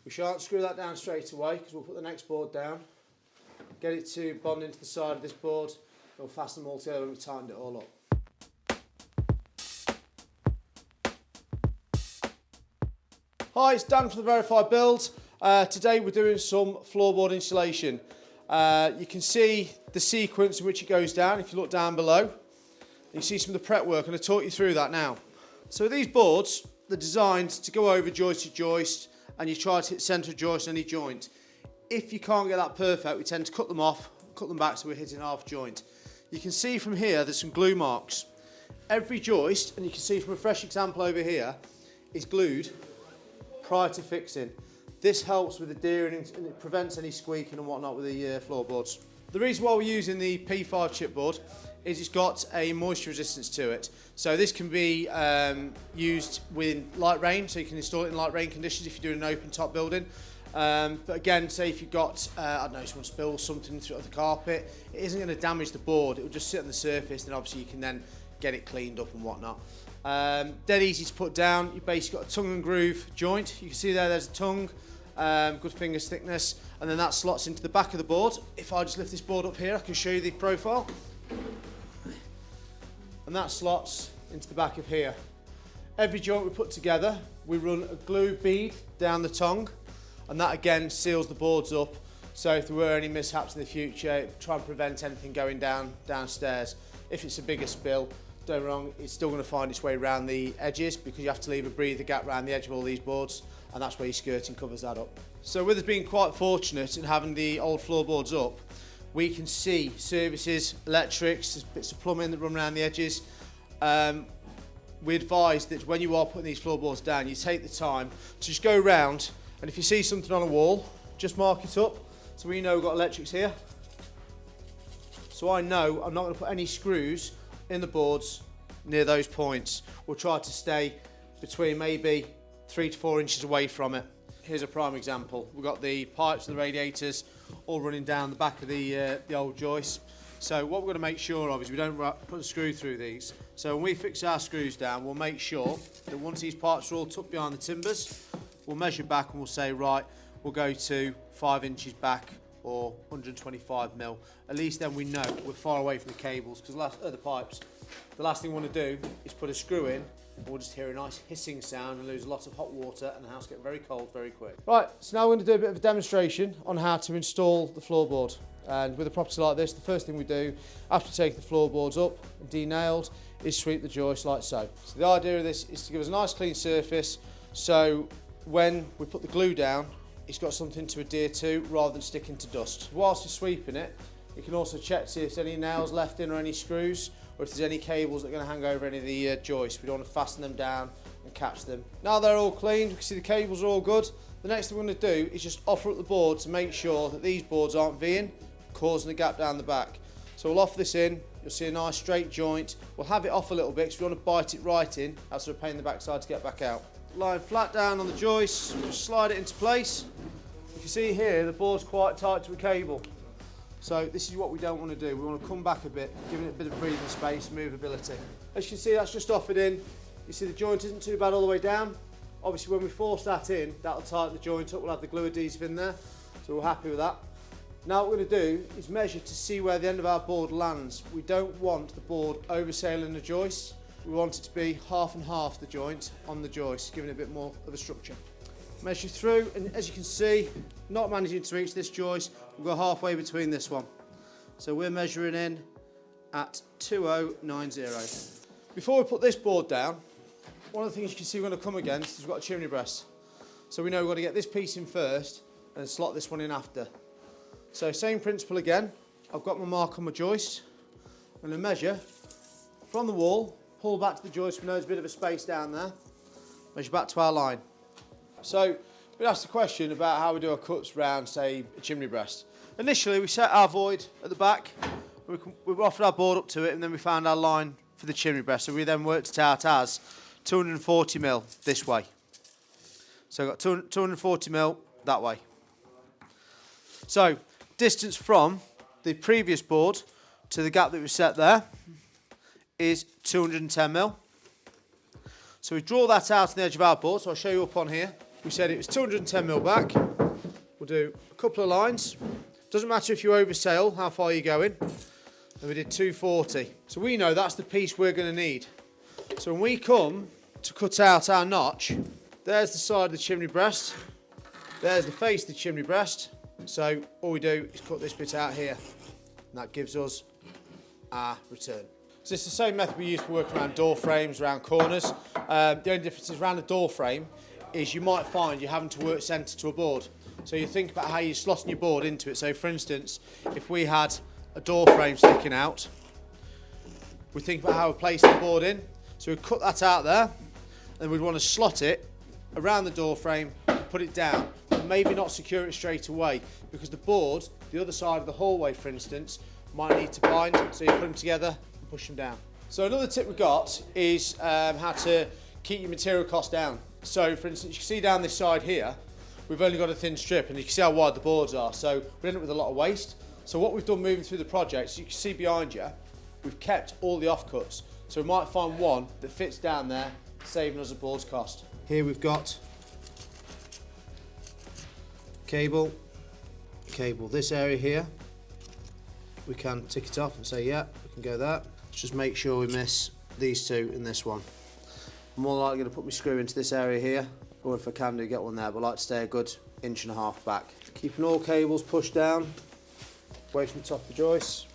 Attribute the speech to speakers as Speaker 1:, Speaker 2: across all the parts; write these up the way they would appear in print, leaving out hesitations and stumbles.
Speaker 1: We shan't screw that down straight away because we'll put the next board down, get it to bond into the side of this board, and we'll fasten them all together when we've tightened it all up. Hi, it's Dan from the Verified Build. Today we're doing some floorboard installation. You can see the sequence in which it goes down if you look down below. You see some of the prep work, and I'll talk you through that now. So these boards, they're designed to go over joist to joist, and you try to hit centre of joist on any joint. If you can't get that perfect, we tend to cut them off, cut them back so we're hitting half joint. You can see from here there's some glue marks. Every joist, and you can see from a fresh example over here, is glued prior to fixing. This helps with the adhering and it prevents any squeaking and whatnot with the floorboards. The reason why we're using the P5 chipboard is it's got a moisture resistance to it. So this can be used with light rain, so you can install it in light rain conditions if you're doing an open top building. But again, say if you've got, I don't know, someone spills something through the carpet, it isn't going to damage the board, it will just sit on the surface, and obviously you can then get it cleaned up and whatnot. Dead easy to put down. You've basically got a tongue and groove joint. You can see there's a tongue, good fingers thickness, and then that slots into the back of the board. If I just lift this board up here, I can show you the profile. And that slots into the back of here. Every joint we put together, we run a glue bead down the tongue, and that again seals the boards up. So if there were any mishaps in the future, try and prevent anything going downstairs. If it's a bigger spill, don't get me wrong, it's still going to find its way around the edges because you have to leave a breather gap around the edge of all these boards, and that's where your skirting covers that up. So with us being quite fortunate in having the old floorboards up, we can see services, electrics, there's bits of plumbing that run around the edges. We advise that when you are putting these floorboards down, you take the time to just go around, and if you see something on a wall, just mark it up so we know we've got electrics here. So I know I'm not going to put any screws in the boards near those points. We'll try to stay between maybe 3 to 4 inches away from it. Here's a prime example. We've got the pipes and the radiators all running down the back of the old joist. So what we're going to make sure of is we don't put a screw through these. So when we fix our screws down, we'll make sure that once these pipes are all tucked behind the timbers, we'll measure back and we'll say, right, we'll go to 5 inches back or 125 mil. At least then we know we're far away from the cables, because the pipes. The last thing we want to do is put a screw in, and we'll just hear a nice hissing sound and lose a lot of hot water, and the house get very cold very quick. Right, so now we're going to do a bit of a demonstration on how to install the floorboard. And with a property like this, the first thing we do after taking the floorboards up and de-nailed is sweep the joist like so. So the idea of this is to give us a nice clean surface, so when we put the glue down, it's got something to adhere to rather than sticking to dust. Whilst you're sweeping it, you can also check to see if there's any nails left in or any screws, or if there's any cables that are going to hang over any of the joists. We don't want to fasten them down and catch them. Now they're all cleaned, we can see the cables are all good. The next thing we're going to do is just offer up the board to make sure that these boards aren't V-ing, causing a gap down the back. So we'll offer this in, you'll see a nice straight joint. We'll have it off a little bit because we want to bite it right in. That's sort of a pain in the backside to get back out. Lying flat down on the joist, just slide it into place. You can see here the board's quite tight to a cable. So this is what we don't want to do. We want to come back a bit, giving it a bit of breathing space, movability. As you can see, that's just offered in. You see the joint isn't too bad all the way down. Obviously when we force that in, that'll tighten the joint up. We'll have the glue adhesive in there, so we're happy with that. Now what we're going to do is measure to see where the end of our board lands. We don't want the board oversailing the joist. We want it to be half and half the joint on the joist, giving it a bit more of a structure. Measure through, and as you can see, not managing to reach this joist, we'll go halfway between this one. So we're measuring in at 2090. Before we put this board down, one of the things you can see we're going to come against is we've got a chimney breast. So we know we've got to get this piece in first and slot this one in after. So same principle again. I've got my mark on my joist. I'm going to measure from the wall, pull back to the joist. We know there's a bit of a space down there. Measure back to our line. So we asked the question about how we do our cuts round, say, a chimney breast. Initially, we set our void at the back. We offered our board up to it, and then we found our line for the chimney breast. So we then worked it out as 240 mil this way. So I've got 240 mil that way. So distance from the previous board to the gap that we set there is 210 mil. So we draw that out on the edge of our board, so I'll show you up on here. We said it was 210mm back. We'll do a couple of lines. Doesn't matter if you oversail, how far you're going. And we did 240. So we know that's the piece we're going to need. So when we come to cut out our notch, there's the side of the chimney breast. There's the face of the chimney breast. So all we do is cut this bit out here. And that gives us our return. So it's the same method we use for working around door frames, around corners. The only difference is around a door frame is you might find you're having to work centre to a board. So you think about how you're slotting your board into it. So for instance, if we had a door frame sticking out, we think about how we place the board in. So we'd cut that out there, and we'd want to slot it around the door frame, put it down, but maybe not secure it straight away, because the board, the other side of the hallway for instance, might need to bind, so you put them together and push them down. So another tip we've got is how to keep your material costs down. So for instance, you can see down this side here, we've only got a thin strip, and you can see how wide the boards are, so we end up with a lot of waste. So what we've done moving through the project, so you can see behind you, we've kept all the offcuts. So we might find one that fits down there, saving us a board's cost. Here we've got cable, this area here. We can tick it off and say, yeah, we can go there. Let's just make sure we miss these two and this one. I'm more likely going to put my screw into this area here, or if I can do, get one there, but I like to stay a good 1.5 inches back. Keeping all cables pushed down, away from the top of the joist.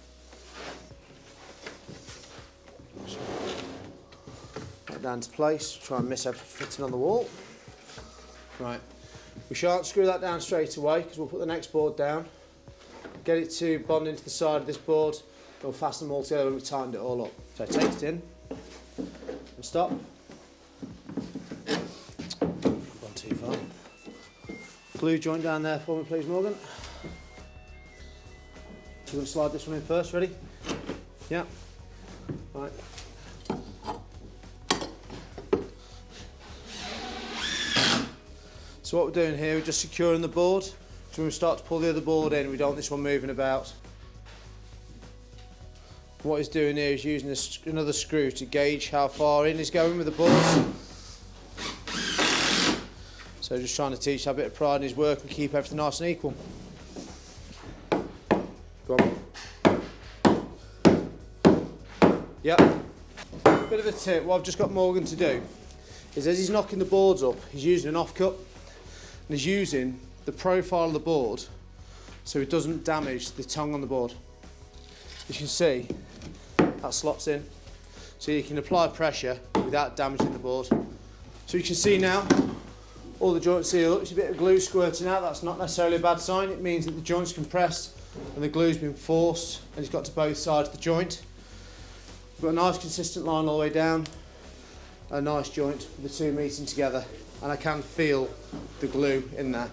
Speaker 1: Right down to place, try and miss everything fitting on the wall. Right, we shan't screw that down straight away because we'll put the next board down, get it to bond into the side of this board, and we'll fasten them all together when we've tightened it all up. So take it in and stop. Gone too far. Glue joint down there for me please, Morgan. So we're going to slide this one in first, ready? Yeah. Right. So what we're doing here, we're just securing the board. So when we start to pull the other board in, we don't want this one moving about. What he's doing here is using another screw to gauge how far in he's going with the board. So just trying to teach a bit of pride in his work and keep everything nice and equal. Go on. Yep. Bit of a tip, what I've just got Morgan to do is as he's knocking the boards up, he's using an offcut and he's using the profile of the board so it doesn't damage the tongue on the board. As you can see, that slots in, so you can apply pressure without damaging the board. So you can see now, all the joints seal up, there's a bit of glue squirting out, that's not necessarily a bad sign, it means that the joint's compressed and the glue's been forced and it's got to both sides of the joint. We've got a nice consistent line all the way down, a nice joint with the two meeting together, and I can feel the glue in there.